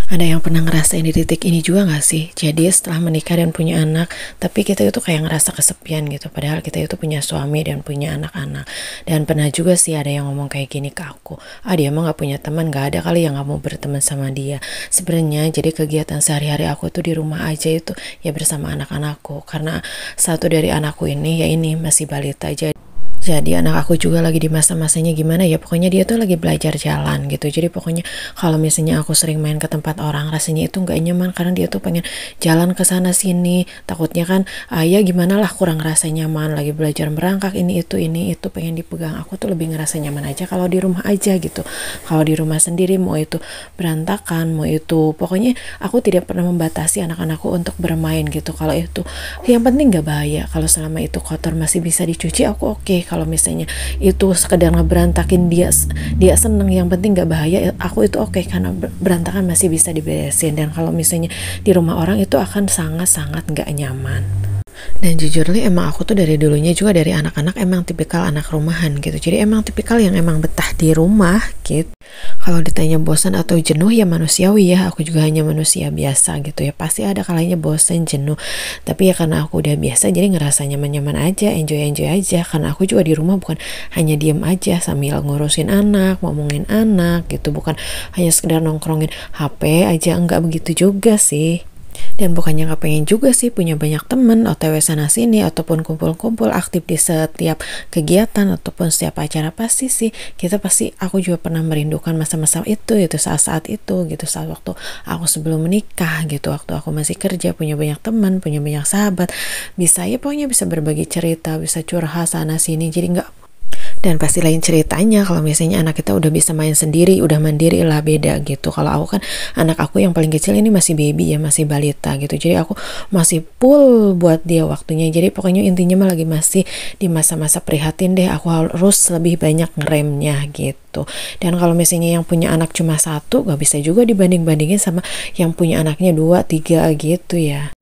Ada yang pernah ngerasain di titik ini juga gak sih? Jadi setelah menikah dan punya anak, tapi kita itu kayak ngerasa kesepian gitu. Padahal kita itu punya suami dan punya anak-anak. Dan pernah juga sih ada yang ngomong kayak gini ke aku. Dia emang gak punya teman, gak ada kali yang gak mau berteman sama dia. Sebenarnya jadi kegiatan sehari-hari aku tuh di rumah aja itu ya bersama anak-anakku. Karena satu dari anakku ini ya ini masih balita aja. Jadi anak aku juga lagi di masa-masanya gimana ya, pokoknya dia tuh lagi belajar jalan gitu. Jadi pokoknya kalau misalnya aku sering main ke tempat orang, rasanya itu nggak nyaman karena dia tuh pengen jalan ke sana sini. Takutnya kan ya gimana lah, kurang ngerasa nyaman, lagi belajar merangkak ini itu pengen dipegang. Aku tuh lebih ngerasa nyaman aja kalau di rumah aja gitu. Kalau di rumah sendiri mau itu berantakan, mau itu pokoknya aku tidak pernah membatasi anak-anakku untuk bermain gitu. Kalau itu yang penting nggak bahaya, kalau selama itu kotor masih bisa dicuci aku oke. Kalau misalnya itu sekedar ngeberantakin, dia seneng, yang penting nggak bahaya, aku itu oke karena berantakan masih bisa diberesin. Dan kalau misalnya di rumah orang itu akan sangat-sangat nggak nyaman. Dan jujur nih emang aku tuh dari dulunya juga dari anak-anak emang tipikal anak rumahan gitu. Jadi emang tipikal yang emang betah di rumah gitu. Kalau ditanya bosan atau jenuh ya manusiawi ya, aku juga hanya manusia biasa gitu ya. Pasti ada kalanya bosan, jenuh. Tapi ya karena aku udah biasa jadi ngerasa nyaman-nyaman aja, enjoy aja. Karena aku juga di rumah bukan hanya diem aja sambil ngurusin anak, ngomongin anak gitu. Bukan hanya sekedar nongkrongin HP aja, enggak begitu juga sih. Dan bukannya gak pengen juga sih punya banyak temen, OTW sana sini, ataupun kumpul-kumpul aktif di setiap kegiatan ataupun setiap acara. Pasti sih aku juga pernah merindukan masa-masa itu saat-saat itu gitu, saat waktu aku sebelum menikah gitu, waktu aku masih kerja, punya banyak teman, punya banyak sahabat, bisa ya pokoknya bisa berbagi cerita, bisa curhat sana sini. Jadi nggak. Dan pasti lain ceritanya kalau misalnya anak kita udah bisa main sendiri, udah mandiri lah, beda gitu. Kalau aku kan anak aku yang paling kecil ini masih baby ya, masih balita gitu. Jadi aku masih full buat dia waktunya. Jadi pokoknya intinya mah lagi masih di masa-masa prihatin deh. Aku harus lebih banyak ngeremnya gitu. Dan kalau misalnya yang punya anak cuma satu, gak bisa juga dibanding-bandingin sama yang punya anaknya 2, 3 gitu ya.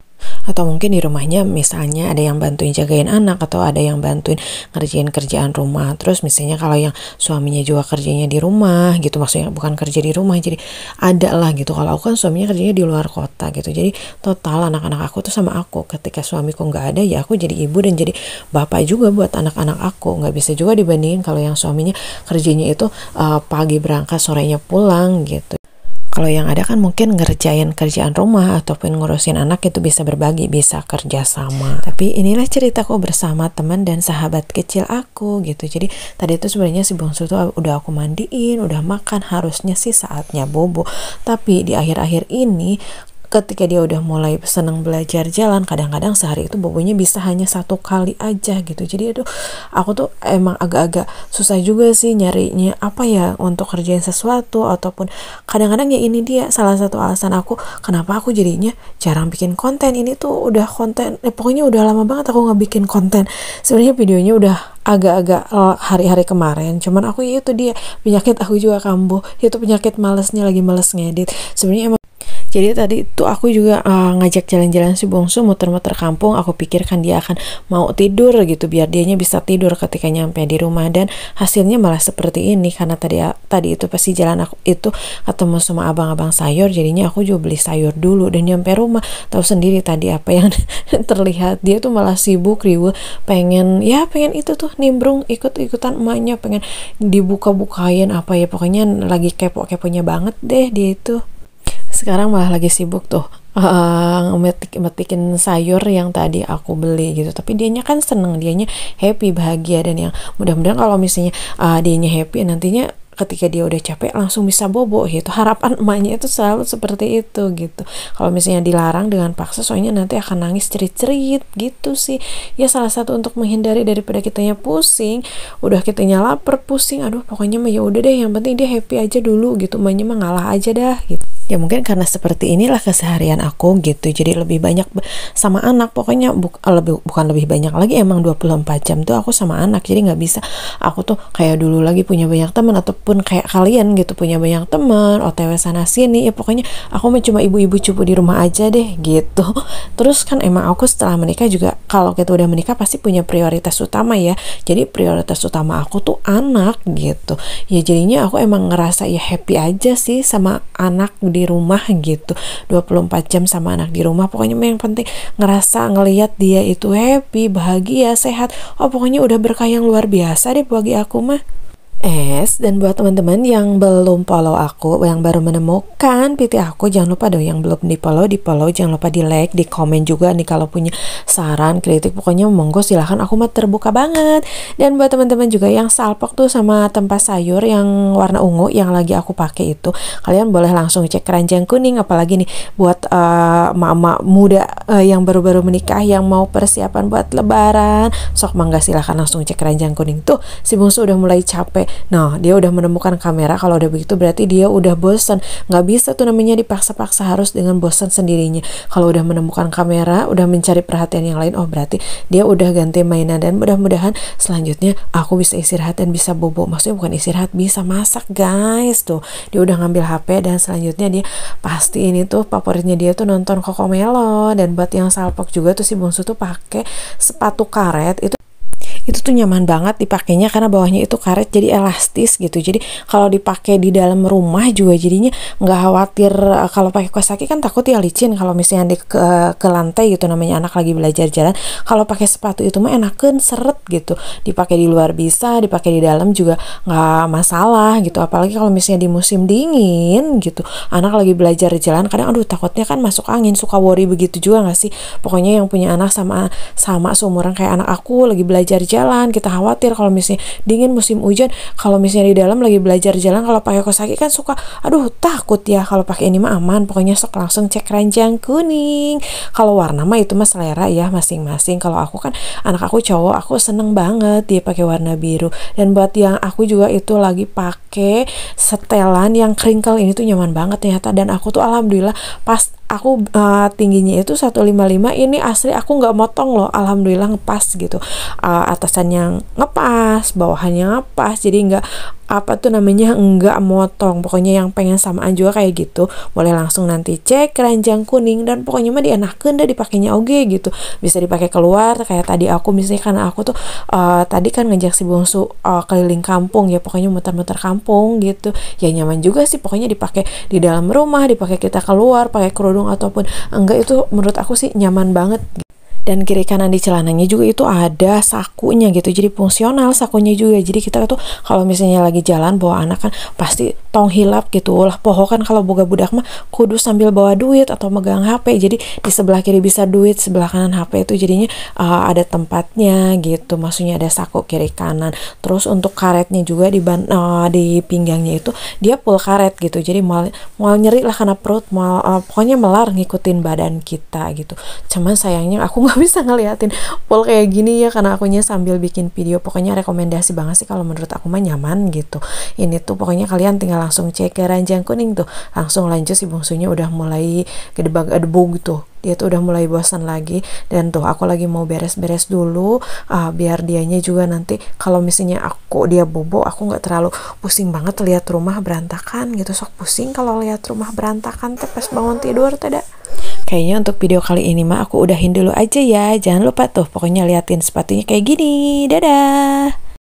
Atau mungkin di rumahnya misalnya ada yang bantuin jagain anak, atau ada yang bantuin ngerjain kerjaan rumah. Terus misalnya kalau yang suaminya juga kerjanya di rumah gitu, maksudnya bukan kerja di rumah, jadi ada lah gitu. Kalau aku kan suaminya kerjanya di luar kota gitu, jadi total anak-anak aku tuh sama aku. Ketika suamiku nggak ada ya aku jadi ibu dan jadi bapak juga buat anak-anak aku. Nggak bisa juga dibandingin kalau yang suaminya kerjanya itu pagi berangkat sorenya pulang gitu. Kalau yang ada kan mungkin ngerjain kerjaan rumah ataupun ngurusin anak itu bisa berbagi, bisa kerja sama. Tapi inilah ceritaku bersama teman dan sahabat kecil aku gitu. Jadi tadi itu sebenarnya si bungsu tuh udah aku mandiin, udah makan, harusnya sih saatnya bobo. Tapi di akhir-akhir ini ketika dia udah mulai senang belajar jalan, kadang-kadang sehari itu bobonya bisa hanya 1 kali aja gitu. Jadi aku tuh emang agak-agak susah juga sih nyarinya apa ya untuk kerjain sesuatu. Ataupun kadang-kadang ya ini dia salah satu alasan aku kenapa aku jadinya jarang bikin konten. Ini tuh udah konten pokoknya udah lama banget aku nggak bikin konten. Sebenarnya videonya udah agak-agak hari-hari kemarin, cuman aku ya itu dia penyakit aku juga kambuh, itu penyakit malesnya, lagi males ngedit sebenarnya emang. Jadi tadi tuh aku juga ngajak jalan-jalan si bungsu muter-muter kampung. Aku pikirkan dia akan mau tidur gitu biar dianya bisa tidur ketika nyampe di rumah, dan hasilnya malah seperti ini. Karena tadi itu pasti jalan aku itu ketemu sama abang-abang sayur, jadinya aku juga beli sayur dulu. Dan nyampe rumah tahu sendiri tadi apa yang terlihat, dia tuh malah sibuk riweuh pengen itu tuh nimbrung ikut-ikutan emaknya, pengen dibuka-bukain apa ya, pokoknya lagi kepo-keponya banget deh dia itu. Sekarang malah lagi sibuk tuh metikin sayur yang tadi aku beli gitu. Tapi dianya kan seneng, dianya happy, bahagia. Dan yang mudah-mudahan kalau misalnya dianya happy, nantinya ketika dia udah capek langsung bisa bobo gitu. Harapan emaknya itu selalu seperti itu gitu. Kalau misalnya dilarang dengan paksa, soalnya nanti akan nangis cerit-cerit gitu sih. Ya salah satu untuk menghindari daripada kitanya pusing, udah kitanya lapar, pusing, aduh pokoknya mah ya udah deh, yang penting dia happy aja dulu gitu. Emaknya mah ngalah aja dah gitu. Ya mungkin karena seperti inilah keseharian aku gitu. Jadi lebih banyak sama anak. Pokoknya bukan lebih banyak lagi, emang 24 jam tuh aku sama anak. Jadi nggak bisa aku tuh kayak dulu lagi punya banyak teman, ataupun kayak kalian gitu punya banyak teman, OTW sana sini. Ya pokoknya aku mah cuma ibu-ibu cupu di rumah aja deh gitu. Terus kan emang aku setelah menikah juga, kalau kita udah menikah pasti punya prioritas utama ya. Jadi prioritas utama aku tuh anak gitu. Ya jadinya aku emang ngerasa ya happy aja sih sama anak di rumah gitu, 24 jam sama anak di rumah. Pokoknya yang penting ngerasa ngelihat dia itu happy, bahagia, sehat. Oh pokoknya udah berkah yang luar biasa deh bagi aku mah. Dan buat teman-teman yang belum follow aku, yang baru menemukan PT aku, jangan lupa dong yang belum di follow, jangan lupa di like, di komen juga nih kalau punya saran, kritik, pokoknya monggo silahkan, aku mah terbuka banget. Dan buat teman-teman juga yang salpok tuh sama tempat sayur yang warna ungu yang lagi aku pakai itu, kalian boleh langsung cek keranjang kuning, apalagi nih buat mama muda yang baru-baru menikah yang mau persiapan buat lebaran, sok mangga silahkan langsung cek keranjang kuning. Tuh si bungsu udah mulai capek. Nah, dia udah menemukan kamera. Kalau udah begitu berarti dia udah bosan. Nggak bisa tuh namanya dipaksa-paksa harus dengan bosan sendirinya. Kalau udah menemukan kamera, udah mencari perhatian yang lain, oh berarti dia udah ganti mainan. Dan mudah-mudahan selanjutnya aku bisa istirahat dan bisa bobo. Maksudnya bukan istirahat, bisa masak guys. Tuh, dia udah ngambil HP dan selanjutnya dia pasti ini tuh favoritnya dia tuh nonton Cocomelon. Dan buat yang salpok juga tuh si bungsu tuh pakai sepatu karet itu tuh nyaman banget dipakainya karena bawahnya itu karet jadi elastis gitu. Jadi kalau dipakai di dalam rumah juga jadinya nggak khawatir. Kalau pakai kaos kaki kan takut ya licin kalau misalnya ke lantai gitu, namanya anak lagi belajar jalan. Kalau pakai sepatu itu mah enakeun, seret gitu. Dipakai di luar bisa, dipakai di dalam juga nggak masalah gitu. Apalagi kalau misalnya di musim dingin gitu, anak lagi belajar jalan kadang aduh takutnya kan masuk angin, suka worry begitu juga nggak sih. Pokoknya yang punya anak sama seumuran kayak anak aku lagi belajar jalan, kita khawatir kalau misalnya dingin musim hujan, kalau misalnya di dalam lagi belajar jalan kalau pakai kaos kaki kan suka aduh takut ya. Kalau pakai ini mah aman, pokoknya sok langsung cek keranjang kuning. Kalau warna mah itu mah selera ya masing-masing. Kalau aku kan anak aku cowok, aku seneng banget dia pakai warna biru. Dan buat yang aku juga itu lagi pakai setelan yang crinkle ini tuh nyaman banget ternyata. Dan aku tuh alhamdulillah pas aku tingginya itu 155, ini asli aku nggak motong loh, alhamdulillah ngepas gitu. Atasannya ngepas, bawahannya ngepas, jadi nggak apa tuh namanya nggak motong. Pokoknya yang pengen samaan juga kayak gitu boleh langsung nanti cek keranjang kuning. Dan pokoknya mah dienakeun dah dipakainya oge gitu, bisa dipakai keluar kayak tadi aku misalnya, karena aku tuh tadi kan ngajak si bungsu keliling kampung ya, pokoknya muter-muter kampung gitu ya, nyaman juga sih pokoknya dipakai di dalam rumah, dipakai kita keluar pakai kerudung ataupun enggak, itu menurut aku sih nyaman banget. Dan kiri kanan di celananya juga itu ada sakunya gitu, jadi fungsional sakunya juga. Jadi kita tuh kalau misalnya lagi jalan bawa anak kan pasti tong hilap gitu lah, poho kan kalau boga budak mah kudu sambil bawa duit atau megang HP, jadi di sebelah kiri bisa duit, sebelah kanan HP, itu jadinya ada tempatnya gitu, maksudnya ada saku kiri kanan. Terus untuk karetnya juga di pinggangnya itu dia full karet gitu, jadi mau nyeri lah karena perut, pokoknya melar ngikutin badan kita gitu. Cuman sayangnya aku nggak bisa ngeliatin full kayak gini ya karena akunya sambil bikin video. Pokoknya rekomendasi banget sih kalau menurut aku mah nyaman gitu. Ini tuh pokoknya kalian tinggal langsung cek keranjang kuning tuh, langsung lanjut si bungsunya udah mulai gedebag-gedebug gitu, dia tuh udah mulai bosan lagi. Dan tuh aku lagi mau beres-beres dulu biar dianya juga nanti kalau misalnya dia bobo aku nggak terlalu pusing banget lihat rumah berantakan gitu. Sok pusing kalau lihat rumah berantakan pas bangun tidur tidak. Kayaknya untuk video kali ini mah aku udahin dulu aja ya. Jangan lupa tuh pokoknya liatin sepatunya kayak gini. Dadah.